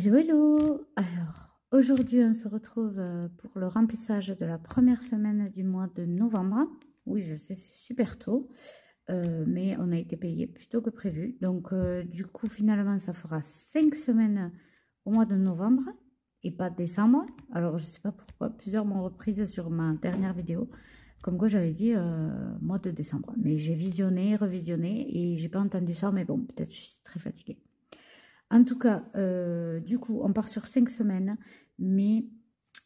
Hello, hello! Alors, aujourd'hui, on se retrouve pour le remplissage de la première semaine du mois de novembre. Oui, je sais, c'est super tôt, mais on a été payé plus tôt que prévu. Donc, du coup, finalement, ça fera 5 semaines au mois de novembre et pas décembre. Alors, je sais pas pourquoi, plusieurs m'ont reprise sur ma dernière vidéo, comme quoi j'avais dit mois de décembre. Mais j'ai visionné, revisionné et j'ai pas entendu ça, mais bon, peut-être je suis très fatiguée. En tout cas, du coup, on part sur 5 semaines, mais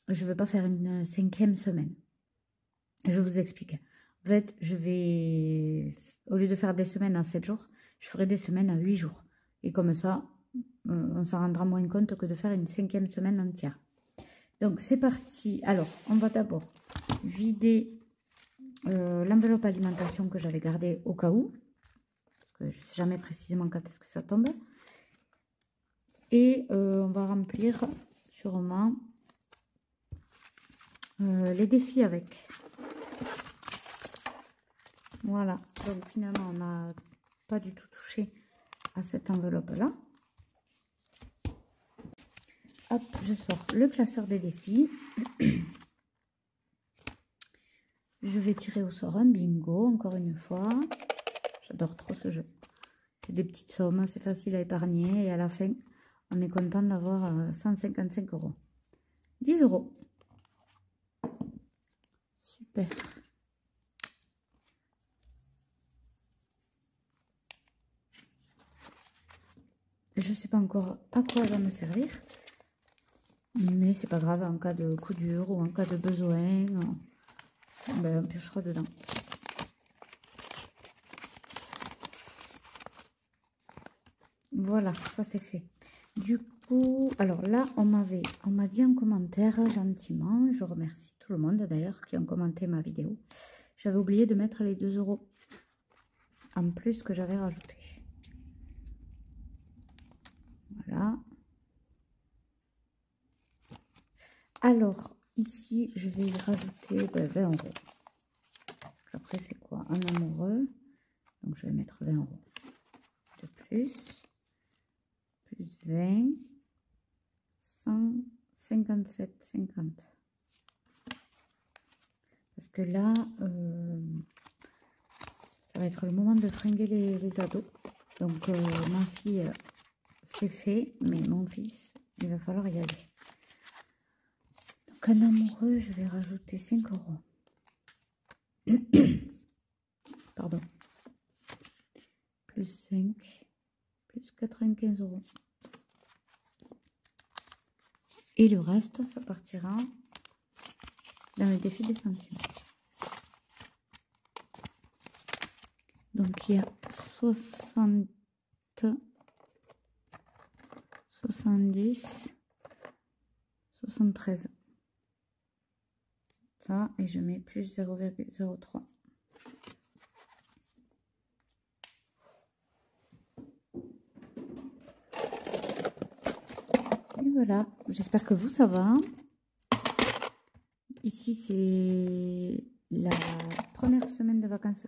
je ne veux pas faire une 5e semaine. Je vous explique. En fait, je vais, au lieu de faire des semaines en 7 jours, je ferai des semaines à 8 jours. Et comme ça, on s'en rendra moins compte que de faire une 5e semaine entière. Donc, c'est parti. Alors, on va d'abord vider l'enveloppe alimentation que j'avais gardée au cas où. Parce que je ne sais jamais précisément quand est-ce que ça tombe. Et on va remplir sûrement les défis avec. Voilà, donc finalement on n'a pas du tout touché à cette enveloppe là. Hop, je sors le classeur des défis. Je vais tirer au sort un bingo, encore une fois. J'adore trop ce jeu. C'est des petites sommes, c'est facile à épargner et à la fin on est content d'avoir 155 €. 10 €. Super. Je ne sais pas encore à quoi elle va me servir. Mais c'est pas grave, en cas de coup dur ou en cas de besoin, ben, on piochera dedans. Voilà, ça c'est fait. Du coup, alors là, on m'a dit en commentaire gentiment, je remercie tout le monde d'ailleurs qui ont commenté ma vidéo. J'avais oublié de mettre les 2 € en plus que j'avais rajouté. Voilà. Alors, ici, je vais y rajouter 20 €. Après, c'est quoi? Un amoureux. Donc, je vais mettre 20 € de plus. Plus 20. 157,50. Parce que là, ça va être le moment de fringuer les ados. Donc, ma fille, c'est fait. Mais mon fils, il va falloir y aller. Donc, un amoureux, je vais rajouter 5 €. Pardon. Plus 5. Plus 95 €. Et le reste, ça partira dans le défi des centimes. Donc, il y a 60, 70, 73. Ça, et je mets plus 0,03. Et voilà, j'espère que vous, ça va. Ici, c'est la première semaine de vacances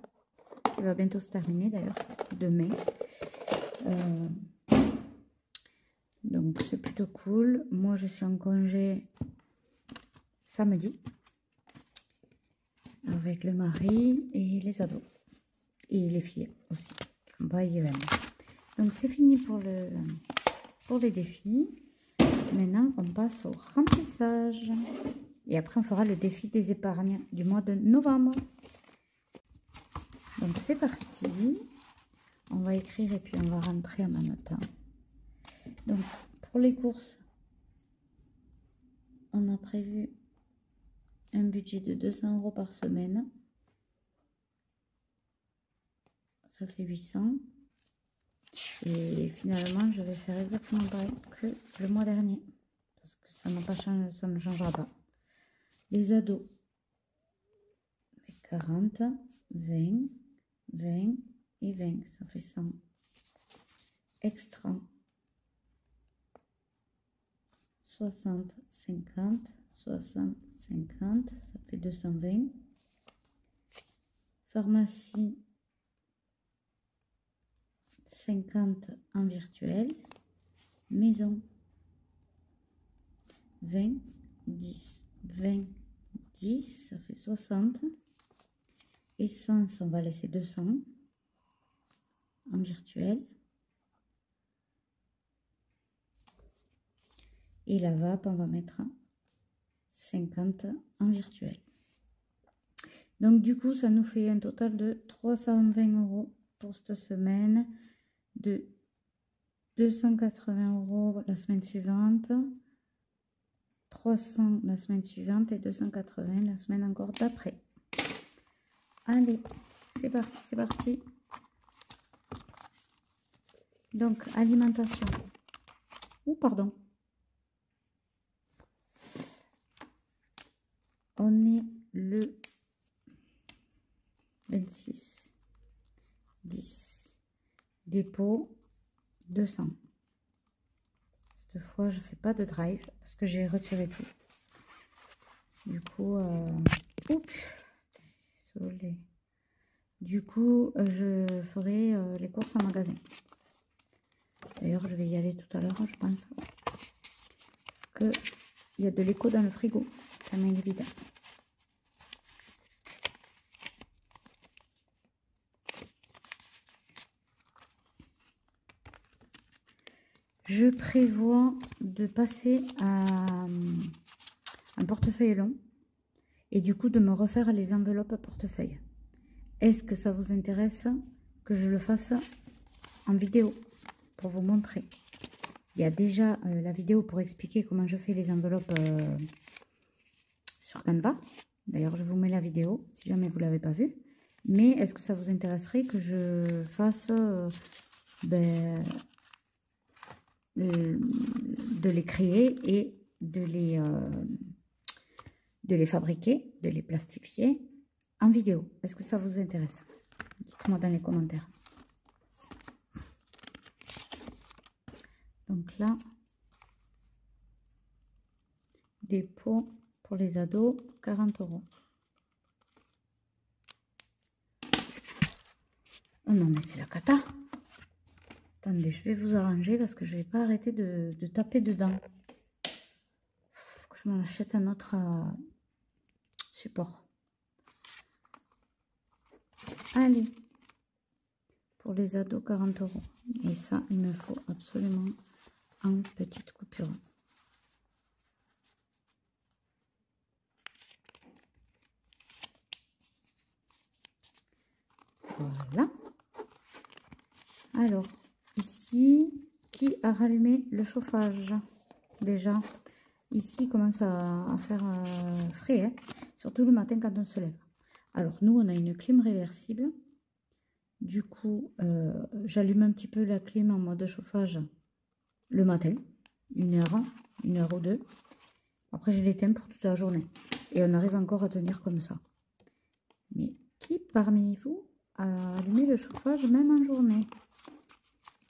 qui va bientôt se terminer, d'ailleurs, demain. Donc, c'est plutôt cool. Moi, je suis en congé samedi avec le mari et les ados. Et les filles aussi, qui vont pas y aller. Donc, c'est fini pour les défis. Maintenant, on passe au remplissage. Et après, on fera le défi des épargnes du mois de novembre. Donc, c'est parti. On va écrire et puis on va rentrer en même temps. Donc, pour les courses, on a prévu un budget de 200 € par semaine. Ça fait 800. Et finalement, je vais faire exactement pareil que le mois dernier. Parce que ça n'a pas changé, ça ne changera pas. Les ados, 40, 20, 20 et 20, ça fait 100. Extra, 60, 50, 60, 50, ça fait 220. Pharmacie, 50 en virtuel. Maison, 20, 10, 20, 10, ça fait 60. Essence, on va laisser 200 en virtuel. Et la vape, on va mettre 50 en virtuel. Donc du coup, ça nous fait un total de 320 € pour cette semaine, de 280 € la semaine suivante, 300 la semaine suivante et 280 la semaine encore d'après. Allez, c'est parti, c'est parti. Donc, alimentation. Oh, pardon. On est le 26, 10, dépôt 200. Cette fois, je fais pas de drive parce que j'ai retiré tout. Du coup, oups, désolé. Du coup, je ferai les courses en magasin. D'ailleurs, je vais y aller tout à l'heure, je pense. Parce que il y a de l'écho dans le frigo. Ça m'est évident. Je prévois de passer à un portefeuille long et du coup de me refaire les enveloppes à portefeuille. Est-ce que ça vous intéresse que je le fasse en vidéo pour vous montrer? Il y a déjà la vidéo pour expliquer comment je fais les enveloppes sur Canva. D'ailleurs, je vous mets la vidéo si jamais vous ne l'avez pas vue. Mais est-ce que ça vous intéresserait que je fasse de les créer et de les fabriquer, de les plastifier en vidéo? Est-ce que ça vous intéresse? Dites-moi dans les commentaires. Donc là, dépôt pour les ados, 40 €. Oh non, mais c'est la cata. Attendez, je vais vous arranger parce que je vais pas arrêter de taper dedans. Faut que je m'en achète un autre support. Allez, pour les ados, 40 €. Et ça, il me faut absolument en petite coupure. Voilà. Alors, ici, qui a rallumé le chauffage? Déjà, ici, il commence à faire frais, hein, surtout le matin quand on se lève. Alors, nous, on a une clim réversible. Du coup, j'allume un petit peu la clim en mode chauffage le matin, une heure ou deux. Après, je l'éteins pour toute la journée. Et on arrive encore à tenir comme ça. Mais qui parmi vous a allumé le chauffage même en journée?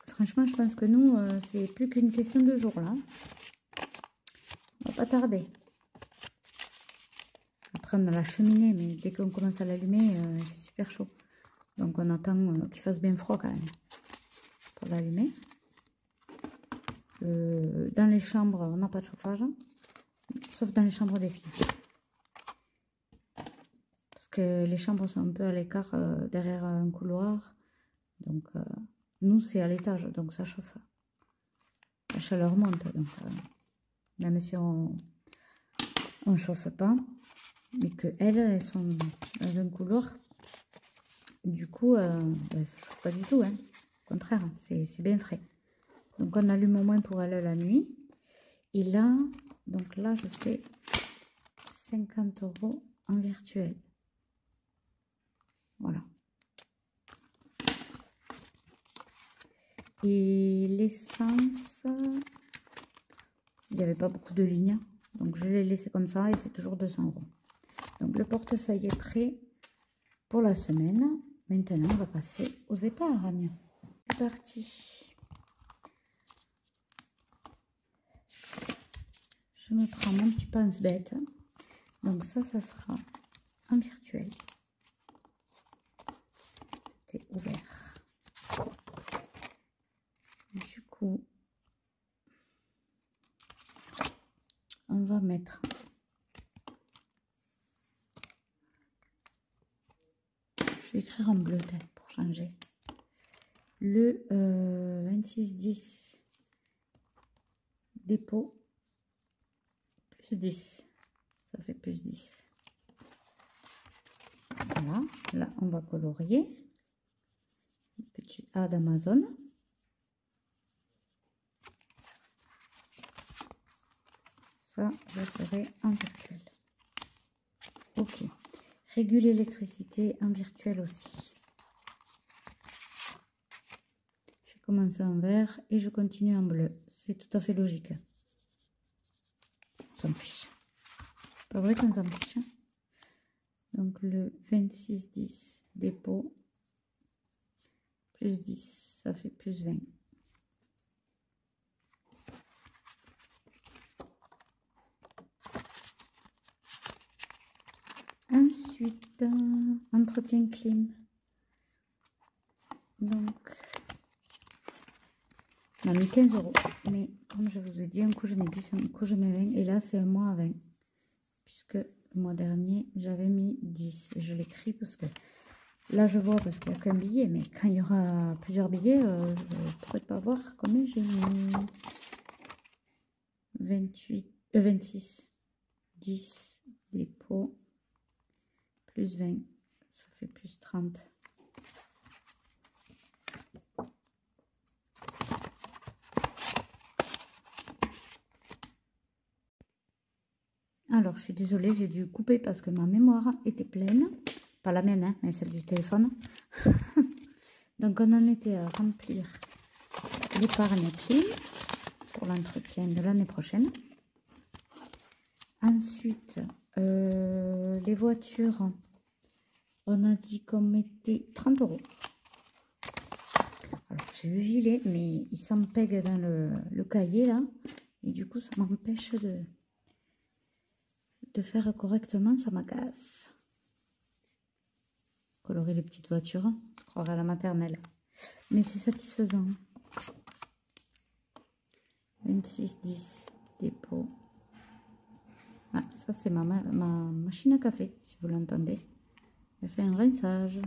Franchement, je pense que nous, c'est plus qu'une question de jour là. On va pas tarder. Après, on a la cheminée, mais dès qu'on commence à l'allumer, il fait super chaud. Donc, on attend qu'il fasse bien froid quand même pour l'allumer. Dans les chambres, on n'a pas de chauffage, sauf dans les chambres des filles. Parce que les chambres sont un peu à l'écart derrière un couloir. Donc, nous, c'est à l'étage, donc ça chauffe. La chaleur monte, donc même si on ne chauffe pas, mais qu'elles sont dans un couloir, du coup, ça ne chauffe pas du tout, hein. Au contraire, c'est bien frais. Donc, on allume au moins pour elle la nuit. Et là, donc là, je fais 50 € en virtuel. Voilà. Et l'essence, il n'y avait pas beaucoup de lignes. Donc, je l'ai laissé comme ça et c'est toujours 200 €. Donc, le portefeuille est prêt pour la semaine. Maintenant, on va passer aux épargnes. C'est parti. Je me prends mon petit pense-bête. Donc, ça sera en virtuel. C'était ouvert. Du coup, on va mettre je vais écrire en bleu pour changer le 26-10 dépôt plus 10, ça fait plus 10. Voilà, là on va colorier petit A d'Amazon. Ça, je ferai en virtuel. Ok. Régule l'électricité en virtuel aussi. J'ai commencé en vert et je continue en bleu. C'est tout à fait logique. On s'en fiche. Pas vrai qu'on s'en fiche. Hein? Donc le 26-10 dépôt plus 10, ça fait plus 20. Ensuite, entretien clim. Donc, on a mis 15 €. Mais comme je vous ai dit, un coup je mets 10, un coup je mets 20. Et là, c'est un mois à 20. Puisque le mois dernier, j'avais mis 10. Et je l'écris parce que là, je vois parce qu'il n'y a qu'un billet. Mais quand il y aura plusieurs billets, je ne pourrai pas voir combien j'ai mis. 26, 10, dépôt, plus 20. Ça fait plus 30. Alors, je suis désolée, j'ai dû couper parce que ma mémoire était pleine. Pas la mienne, hein, mais celle du téléphone. Donc, on en était à remplir l'épargne clim pour l'entretien de l'année prochaine. Ensuite, les voitures, on a dit qu'on mettait 30 €. Alors, j'ai le gilet, mais il s'empègue dans le cahier, là. Et du coup, ça m'empêche de faire correctement, ça m'agace. Colorer les petites voitures, je croirais à la maternelle. Mais c'est satisfaisant. 26-10, dépôt. Ah, ça c'est ma machine à café, si vous l'entendez. Elle fait un rinçage.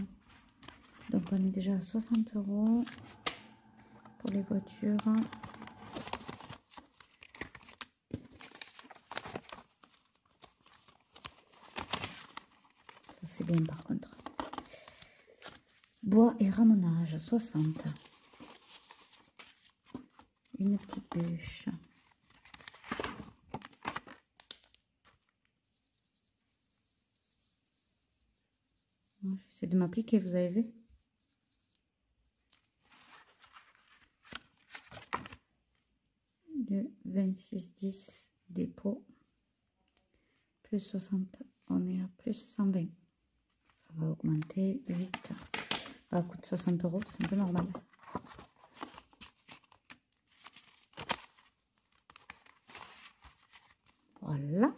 Donc on est déjà à 60 € pour les voitures. Ça c'est bien par contre. Bois et ramonage, 60. Une petite bûche. J'essaie de m'appliquer, vous avez vu? Le 26-10 dépôt. Plus 60, on est à plus 120. Ça va augmenter vite. Ça coûte 60 €, c'est un peu normal. Voilà.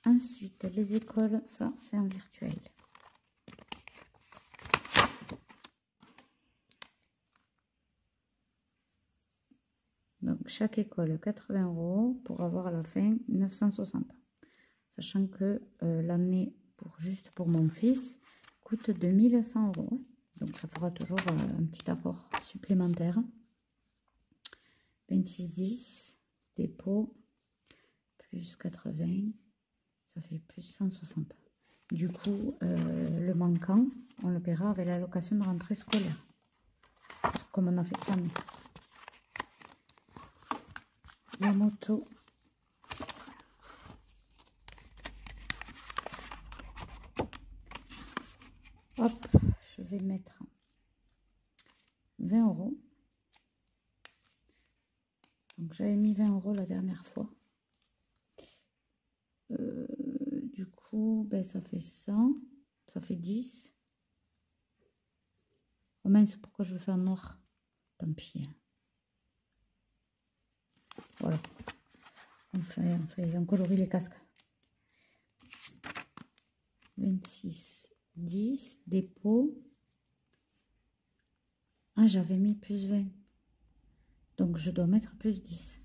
Ensuite, les écoles, ça c'est en virtuel. Donc chaque école 80 € pour avoir à la fin 960. Sachant que l'année juste pour mon fils coûte 2100 €. Donc ça fera toujours un petit apport supplémentaire. 26-10, dépôt, plus 80, ça fait plus 160. Du coup, le manquant, on le paiera avec l'allocation de rentrée scolaire. Comme on a fait cette année. La moto. Hop, je vais mettre 20 €. Donc j'avais mis 20 € la dernière fois. Du coup, ben, ça fait 100. Ça fait 10. Oh mince, pourquoi je le fais en noir? Tant pis. Voilà. On colorie les casques. 26, 10, dépôt. Ah, j'avais mis plus 20. Donc, je dois mettre plus 10.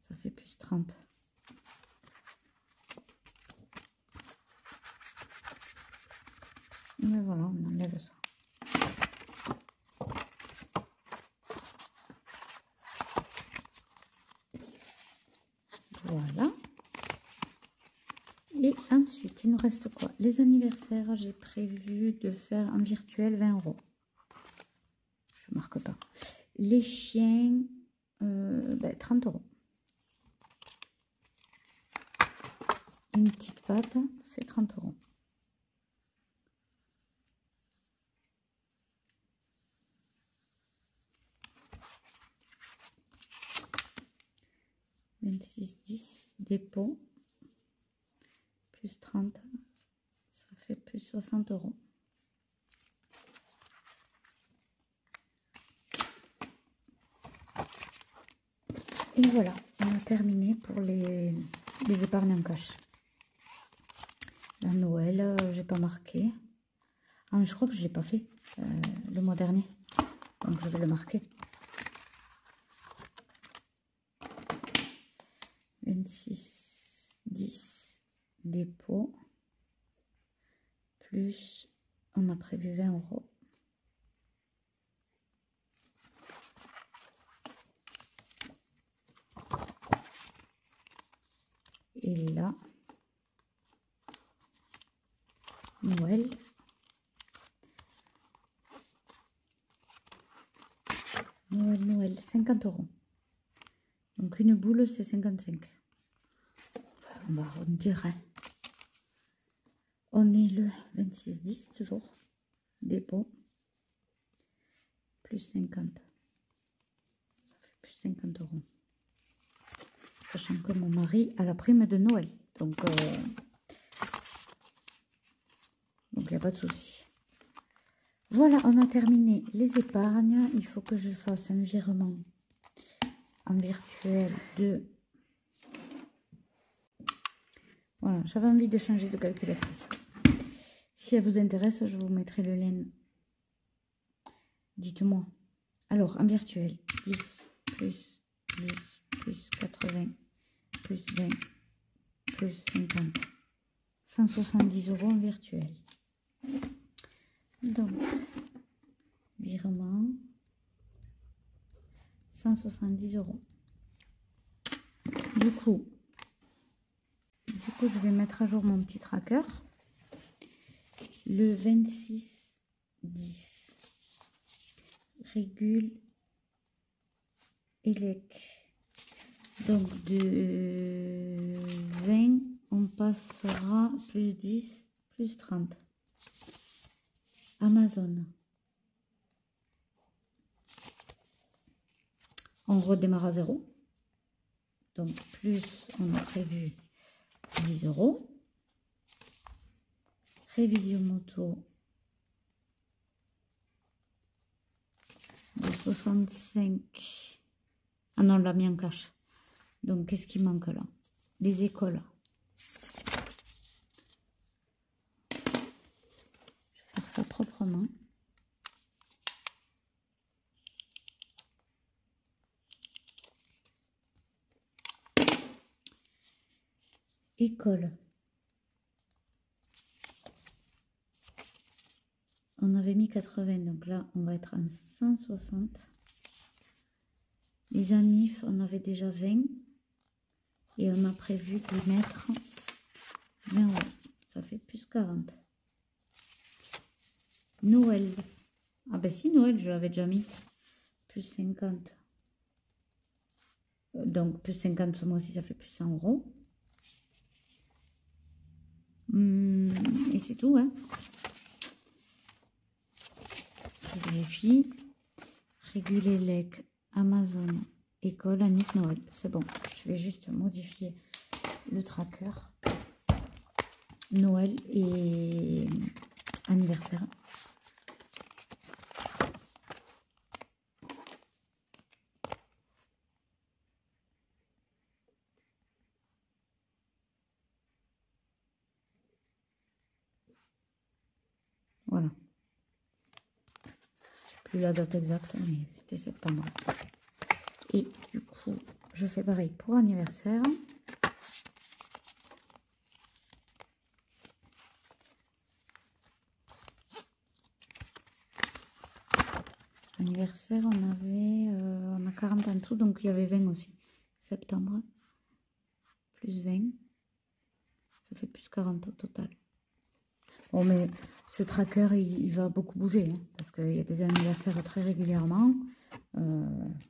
Ça fait plus 30. Mais voilà, on enlève ça. Voilà. Et ensuite, il nous reste quoi? Les anniversaires, j'ai prévu de faire en virtuel 20 €. Je marque pas. Les chiens, 30 €. Une petite pâte, c'est 30 €. « 26,10 dépôt, plus 30, ça fait plus 60 €. Et voilà, on a terminé pour les épargnes en cash. La Noël, j'ai pas marqué. Ah, je crois que je l'ai pas fait le mois dernier, donc je vais le marquer. 26,10 dépôt, plus on a prévu 20 €. Et là, Noël. Noël, 50 €. Donc une boule, c'est 55. On va arrondir. Hein. On est le 26,10 toujours. Dépôt. Plus 50. Ça fait plus 50 €. Sachant que mon mari a la prime de Noël. Donc il n'y a pas de souci. Voilà, on a terminé les épargnes. Il faut que je fasse un virement en virtuel de... Voilà, j'avais envie de changer de calculatrice. Si elle vous intéresse, je vous mettrai le lien. Dites-moi. Alors, en virtuel, 10 plus 10 plus 80 plus 20 plus 50. 170 € en virtuel. Donc, virement, 170 €. Du coup, je vais mettre à jour mon petit tracker. Le 26,10 régule élec. Donc, de 20, on passera plus 10, plus 30. Amazon. On redémarre à 0. Donc, plus on a prévu 10 €. Révision moto de 65. Ah non, on l'a mis en cash. Donc, qu'est-ce qui manque là? Les écoles. Je vais faire ça proprement. École. On avait mis 80, donc là, on va être en 160. Les anifs, on avait déjà 20. Et on a prévu de mettre 20 €. Ça fait plus 40. Noël. Ah ben si, Noël, je l'avais déjà mis. Plus 50. Donc, plus 50 ce mois-ci, ça fait plus 100 €. Et c'est tout, hein. Je vérifie. Réguler LEC, Amazon, école, Anif, Noël. C'est bon. Je vais juste modifier le tracker. Noël et anniversaire. Voilà. Plus la date exacte, mais c'était septembre. Et du coup, je fais pareil pour anniversaire. anniversaire, on a 40 en tout, donc il y avait 20 aussi. Septembre, plus 20, ça fait plus 40 au total. Bon, mais ce tracker, il va beaucoup bouger, hein, parce qu'il y a des anniversaires très régulièrement. Donc,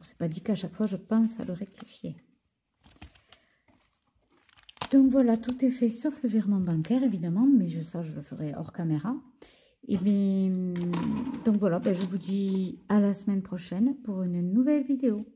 c'est pas dit qu'à chaque fois, je pense à le rectifier. Donc, voilà, tout est fait, sauf le virement bancaire, évidemment, mais ça, je le ferai hors caméra. Et bien, donc voilà, ben, je vous dis à la semaine prochaine pour une nouvelle vidéo.